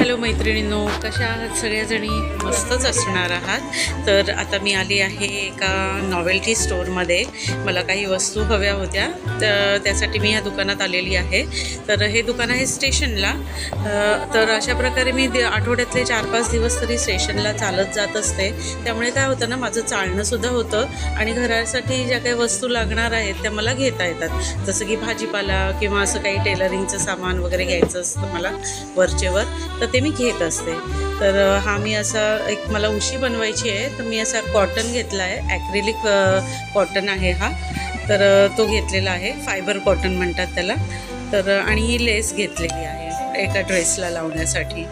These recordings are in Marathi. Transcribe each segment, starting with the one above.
हॅलो मैत्रिणींनो, कशा आहात सगळ्याजणी? मस्तच असणार आहात. तर आता मी आली आहे एका नॉवेल्टी स्टोअरमध्ये. मला काही वस्तू हव्या होत्या, तर त्यासाठी मी ह्या दुकानात आलेली आहे. तर हे दुकान आहे स्टेशनला. तर अशा प्रकारे मी आठवड्यातले 4-5 दिवस तरी स्टेशनला चालत जात असते. त्यामुळे काय होतं ना, माझं चालणंसुद्धा होतं आणि घरासाठी ज्या काही वस्तू लागणार आहेत त्या मला घेता येतात. जसं की भाजीपाला किंवा असं काही टेलरिंगचं सामान वगैरे घ्यायचं असतं मला वरचेवर, तर ते मी घेत असते. तर हा मी असा एक मला उशी बनवायची आहे, तर मी असा कॉटन घेतला आहे. ॲक्रिलिक कॉटन आहे हा. तर तो घेतलेला आहे. फायबर कॉटन म्हणतात त्याला. तर आणि ही लेस घेतलेली आहे एका ड्रेसला लावण्यासाठी.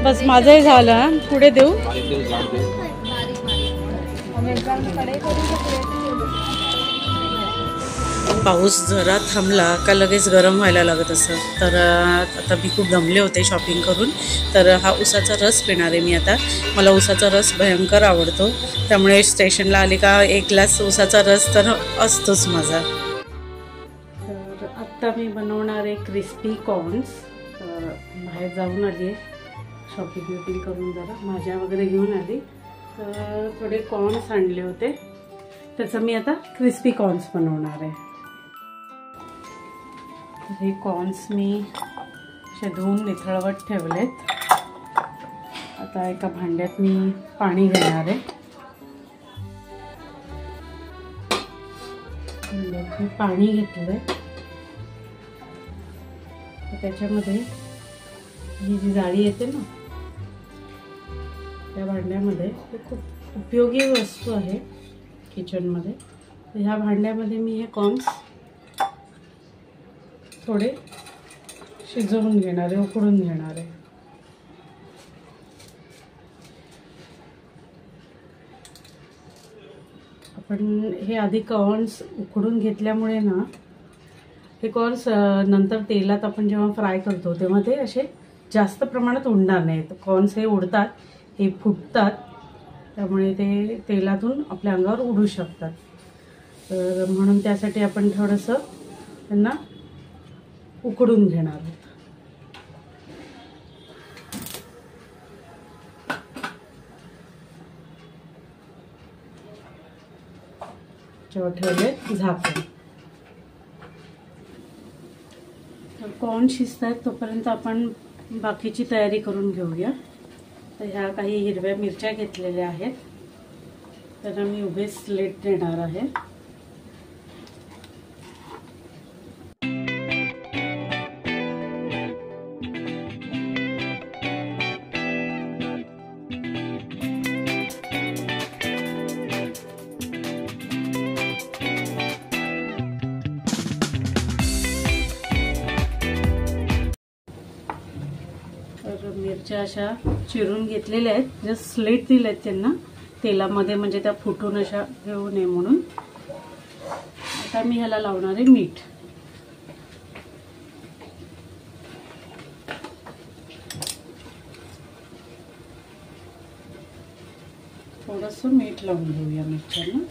बस माझंही झालं. पुढे देऊ. पाऊस जरा थांबला का लगेच गरम व्हायला लागत असं. तर आता मी खूप दमले होते शॉपिंग करून. तर हा उसाचा रस पिणार आहे मी आता. मला उसाचा रस भयंकर आवडतो, त्यामुळे स्टेशनला आली का एक ग्लास उसाचा रस तर असतोच माझा. तर आत्ता मी बनवणार आहे क्रिस्पी कॉर्न्स. बाहेर जाऊन आली आहे शॉपिंग करून, जरा भाज्या वगैरे घेऊन आली. तर थोडे कॉर्न्स आणले होते, त्याचं मी आता क्रिस्पी कॉर्न्स बनवणार आहे. हे कॉर्न्स मी असे धुवून निथळवत ठेवलेत. आता एका भांड्यात मी पाणी घेणार आहे. मी पाणी घेतलंय, त्याच्यामध्ये ही जी जाळी येते ना, त्या भांड्यामध्ये हे खूप उपयोगी वस्तू आहे किचनमध्ये. तर ह्या भांड्यामध्ये मी हे कॉर्न्स थोडे शिजवून घेणार आहे, उकडून घेणार आहे. आपण हे आधी कॉर्न्स उकडून घेतल्यामुळे ना, हे कॉर्न्स नंतर तेलात आपण जेव्हा फ्राय करतो तेव्हा ते असे जास्त प्रमाणात उडणार नाहीत. कॉर्न्स हे उडतात, हे फुटतात, त्यामुळे ते तेलातून आपल्या अंगावर उडू शकतात. तर म्हणून त्यासाठी आपण थोडंसं त्यांना उकडून घेणार आहोत. जेव्हा ठेवले झाकून. तर कॉर्न शिजतात तोपर्यंत आपण बाकीची तयारी करून घेऊया. तर ह्या काही हिरव्या मिरच्या घेतलेल्या आहेत, तर मी उभे स्लेट देणार आहे. मिरच्या अशा चिरून घेतलेल्या आहेत, जस्ट स्लेट दिले आहेत त्यांना तेलामध्ये, म्हणजे त्या फुटून अशा घेऊ नये म्हणून. आता मी ह्याला लावणार आहे मीठ. थोडंसं मीठ लावून घेऊया मिरच्यांना.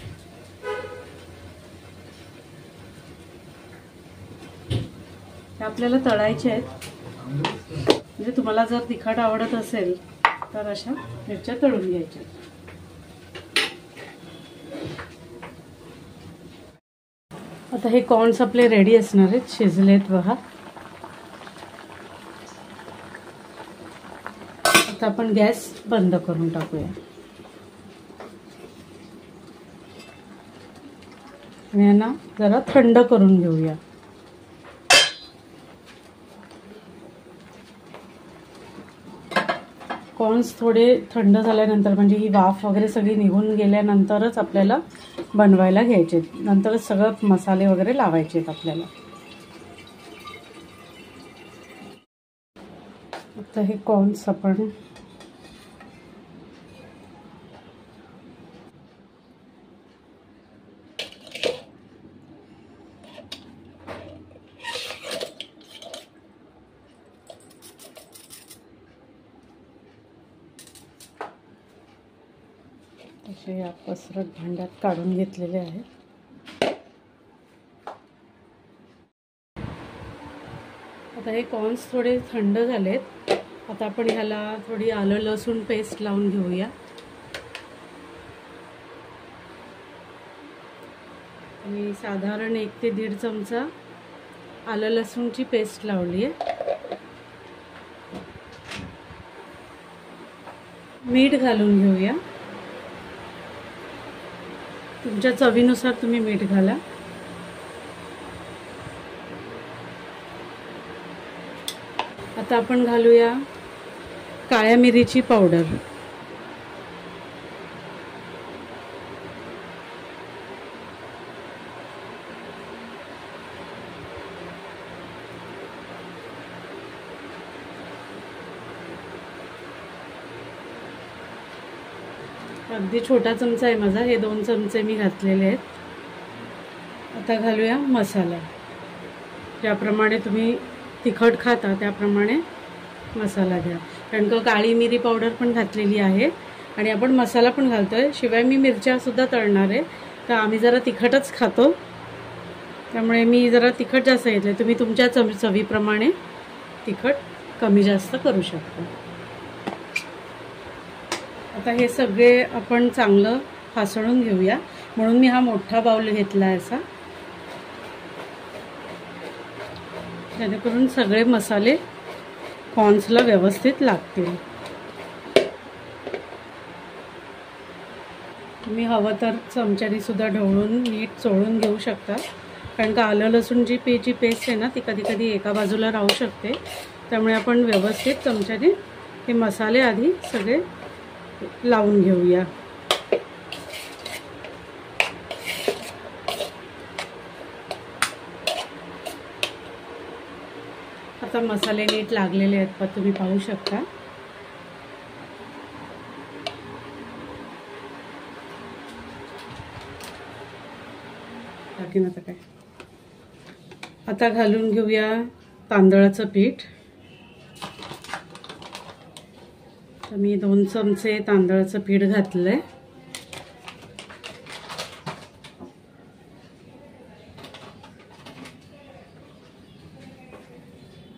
आपल्याला तळायचे आहेत, म्हणजे तुम्हाला जर तिखट आवडत असेल तर अशा मिरच्या तळून घ्यायच्या. आता हे कॉर्न्स आपले रेडी असणार आहेत, शिजलेत बघा. आता आपण गॅस बंद करून टाकूया आणि यांना जरा थंड करून घेऊया. कॉर्न्स थोडे थंड झाल्यानंतर, म्हणजे ही वाफ वगैरे सगळी निघून गेल्यानंतरच आपल्याला बनवायला घ्यायचे. नंतरच सगळं मसाले वगैरे लावायचे आहेत आपल्याला. आता हे कॉर्न्स आपण असे या पसरट भांड्यात काढून घेतलेले आहेत. आता हे कॉर्न्स थोडे थंड झालेत. आता आपण ह्याला थोडी आलं लसूण पेस्ट लावून घेऊया. मी साधारण 1 ते 1.5 चमचा आलं लसूणची पेस्ट लावली आहे. मीठ घालून घेऊया. तुमच्या चवीनुसार तुम्ही मीठ घाला. आता आपण घालूया काळ्या मिरीची पावडर. अगदी छोटा चमचा आहे माझा, हे 2 चमचे मी घातलेले आहेत. आता घालूया मसाला. ज्याप्रमाणे तुम्ही तिखट खाता त्याप्रमाणे मसाला घ्या, कारण का काळी मिरी पावडर पण घातलेली आहे आणि आपण मसाला पण घालतोय. शिवाय मी मिरच्यासुद्धा तळणार आहे, तर आम्ही जरा तिखटच खातो, त्यामुळे मी जरा तिखट जास्त घेतलं. तुम्ही तुमच्या चवीप्रमाणे तिखट कमी जास्त करू शकता. आता हे सगळे आपण चांगलं हासळून घेऊया, म्हणून मी हा मोठा बाउल घेतला आहे असा, जेणेकरून सगळे मसाले कॉर्न्सला व्यवस्थित लागतील. तुम्ही हवं तर चमच्याने सुद्धा ढवळून नीट चोळून घेऊ शकता, कारण का आलं लसूणची जी पेस्ट आहे ना ती कधी कधी एका बाजूला राहू शकते. त्यामुळे आपण व्यवस्थित चमच्याने हे मसाले आधी सगळे लावून घेऊया. आता मसाले नीट लागलेले आहेत पण तुम्ही पाहू शकता. आता काय, आता घालून घेऊया तांदळाचं पीठ. तर मी 2 चमचे तांदळाचं पीठ घातलंय.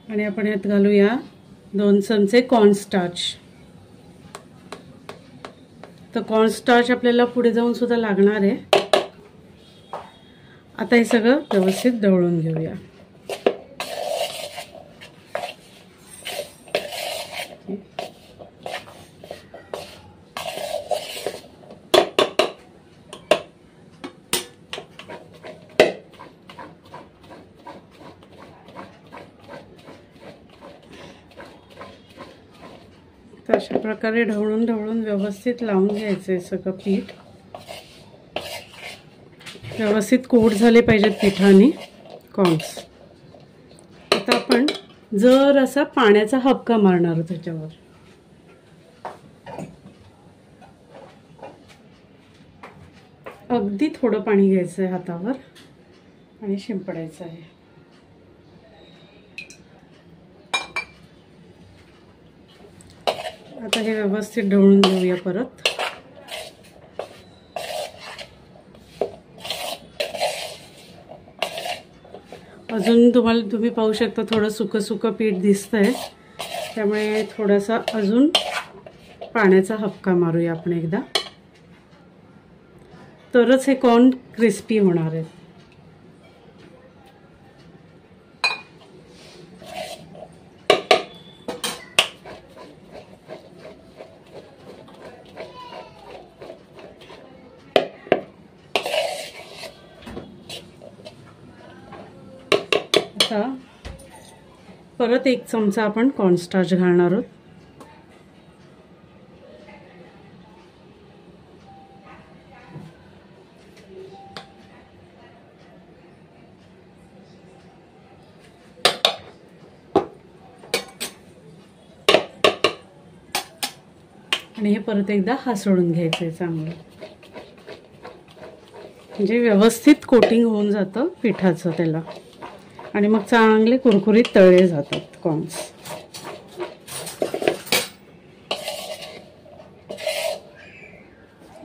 आणि आपण यात घालूया 2 चमचे कॉर्नस्टार्च. तर कॉर्नस्टार्च आपल्याला पुढे जाऊन सुद्धा लागणार आहे. आता हे सगळं व्यवस्थित ढवळून घेऊया. तर अशा प्रकारे ढवळून ढवळून व्यवस्थित लावून घ्यायचं आहे सगळं पीठ. व्यवस्थित कोट झाले पाहिजेत पिठाने कॉर्न्स. आता आपण जर असा पाण्याचा हबका मारणार आहोत त्याच्यावर. अगदी थोडं पाणी घ्यायचं आहे हातावर आणि शिंपडायचं आहे. आता हे व्यवस्थित ढवळून घेऊया परत. अजून तुम्ही पाहू शकता थोडं सुकं सुकं पीठ दिसतंय, त्यामुळे थोडासा अजून पाण्याचा हबका मारूया आपण एकदा, तरच हे कॉर्न क्रिस्पी होणार आहे. आता परत 1 चमचा आपण कॉर्नस्टार्च घालणार आहोत. आणि हे परत एकदा हासळून घ्यायचं आहे चांगलं, म्हणजे व्यवस्थित कोटिंग होऊन जातं पिठाचं त्याला, आणि मग चांगले कुरकुरीत तळले जातात कॉर्न्स.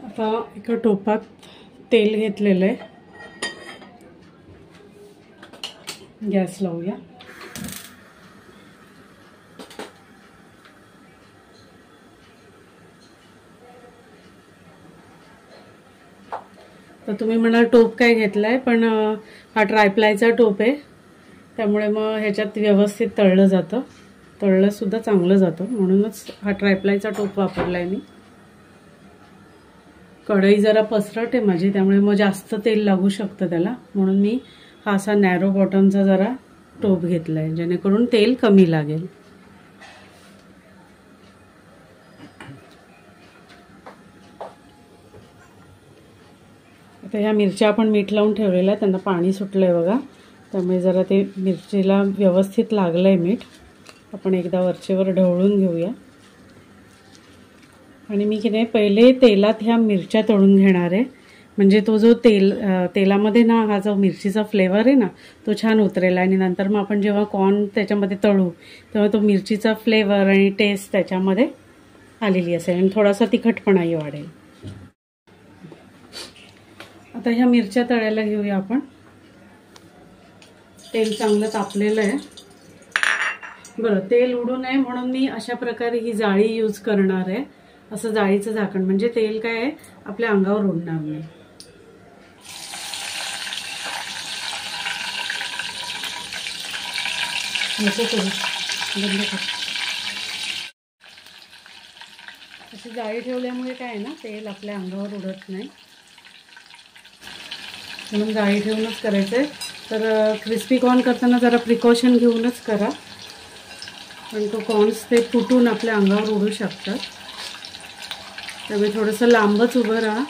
आता एका टोपात तेल घेतलेलं आहे. गॅस लावूया. तर तुम्ही म्हणाल टोप काय घेतलाय, पण हा ट्रायप्लायचा टोप आहे, त्यामुळे मग ह्याच्यात व्यवस्थित तळलं जातं, तळलं सुद्धा चांगलं जातं, म्हणूनच हा ट्रायप्लायचा टोप वापरलाय मी. कढई जरा पसरट आहे माझी, त्यामुळे मग जास्त तेल लागू शकतं त्याला, म्हणून मी हा असा नॅरो बॉटमचा जरा टोप घेतलाय, जेणेकरून तेल कमी लागेल. आता ह्या मिरच्या आपण मीठ लावून ठेवलेल्या, त्यांना पाणी सुटलंय बघा, त्यामुळे जरा ते मिरचीला व्यवस्थित लागलंय मीठ. आपण एकदा वरचेवर ढवळून घेऊया. आणि मी की नाही पहिले तेलात ह्या मिरच्या तळून घेणार आहे, म्हणजे तो जो तेलामध्ये ना हा जो मिरचीचा फ्लेवर आहे ना तो छान उतरेल, आणि नंतर मग आपण जेव्हा कॉर्न त्याच्यामध्ये तळू तेव्हा तो मिरचीचा फ्लेवर आणि टेस्ट त्याच्यामध्ये आलेली असेल, आणि थोडासा तिखटपणाही वाढेल. आता ह्या मिरच्या तळायला घेऊया आपण. तेल चांगलं तापलेलं आहे. बरं, तेल उडू नये म्हणून मी अशा प्रकारे ही जाळी यूज करणार आहे, असं जाळीचं झाकण, म्हणजे तेल काय आहे आपल्या अंगावर उडणार नाही. अशी जाळी ठेवल्यामुळे काय आहे ना, तेल आपल्या अंगावर उडत नाही, म्हणून जाळी ठेवूनच करायचं आहे. तर क्रिस्पी कॉर्न करताना जरा प्रिकॉशन घेऊनच करा, पण तो कॉर्न्स ते फुटून आपल्या अंगावर उडू शकतात, त्यामुळे थोडंसं लांबच उभं राहा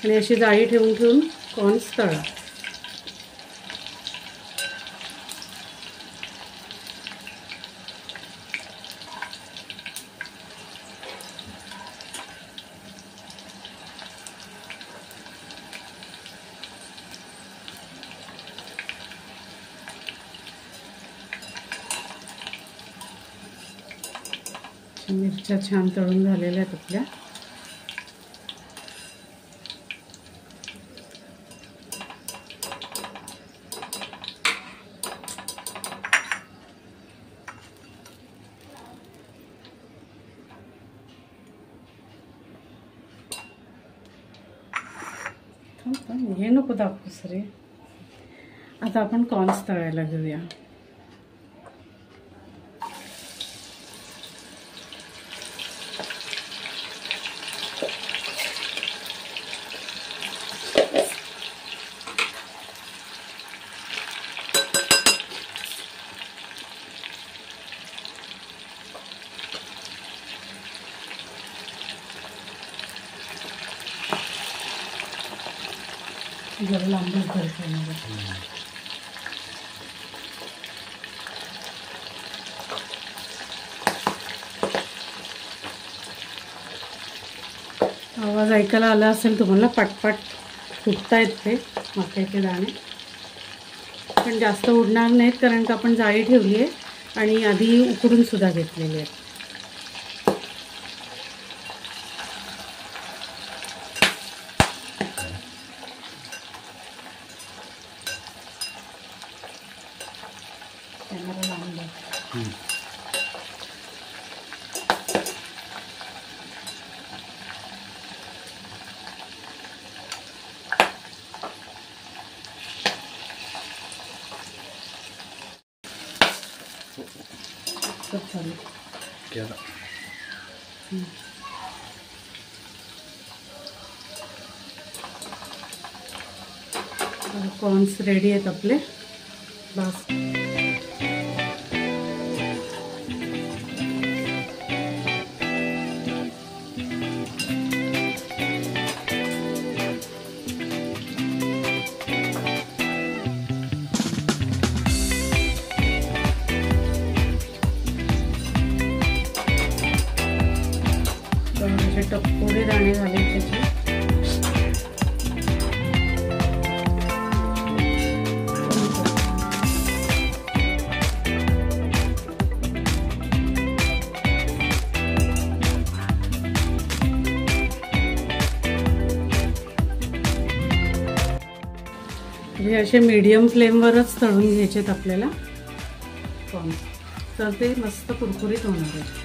आणि अशी जाळी ठेवून ठेवून कॉर्न्स तळा. मिरच्या छान तळून झालेल्या आहेत आपल्या. हे नको दाखवूस रे. आता आपण कॉर्न्स तळायला घेऊया. जरा लांबच भरतं मग. आवाज ऐकायला आला असेल तुम्हाला, पटपट फुटतायत ते मक्याचे दाणे, पण जास्त उडणार नाहीत कारण का आपण जाळी ठेवली आहे आणि आधी उकडून सुद्धा घेतलेली आहे. कॅमेरा लावून द्या. चालेल. कॉर्न्स रेडी आहेत आपले. बस टपोरे दाणे झाले त्याचे. हे असे मीडियम फ्लेमवरच तळून घ्यायचेत आपल्याला, तर ते मस्त कुरकुरीत होणार आहे.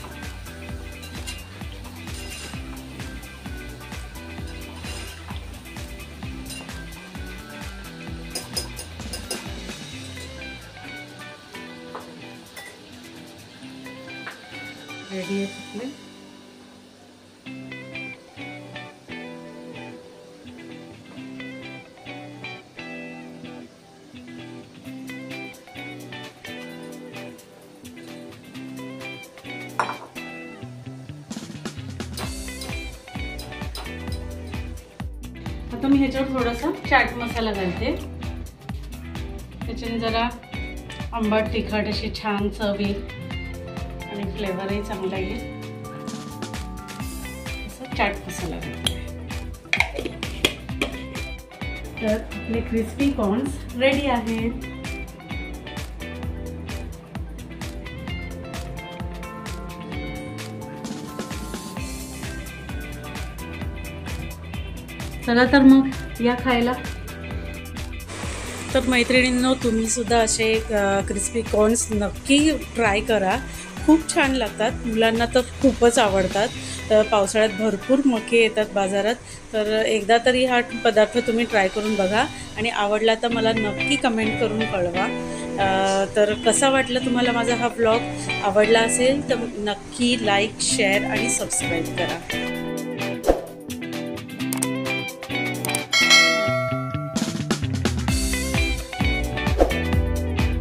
रेडी आहेत आपले. आता मी ह्याच्यावर थोडासा चाट मसाला घालते. त्याच्याने जरा आंबट तिखट अशी छान चव येईल आणि फ्लेवरही चांगला येईल. असं चाट मसाला घालते. तर आपले क्रिस्पी कॉर्न्स रेडी आहेत. चला तर मग या खायला. तर मैत्रिणींनो, तुम्ही सुद्धा असे क्रिस्पी कॉर्न्स नक्की ट्राय करा. खूप छान लागतात. मुलांना तर खूपच आवडतात. पावसाळ्यात भरपूर मके येतात बाजारात. तर एकदा तरी हा पदार्थ तुम्ही ट्राय करून बघा आणि आवडला तर मला नक्की कमेंट करून कळवा. तर कसा वाटला तुम्हाला माझा हा ब्लॉग? आवडला असेल तर नक्की लाईक, शेअर आणि सबस्क्राईब करा.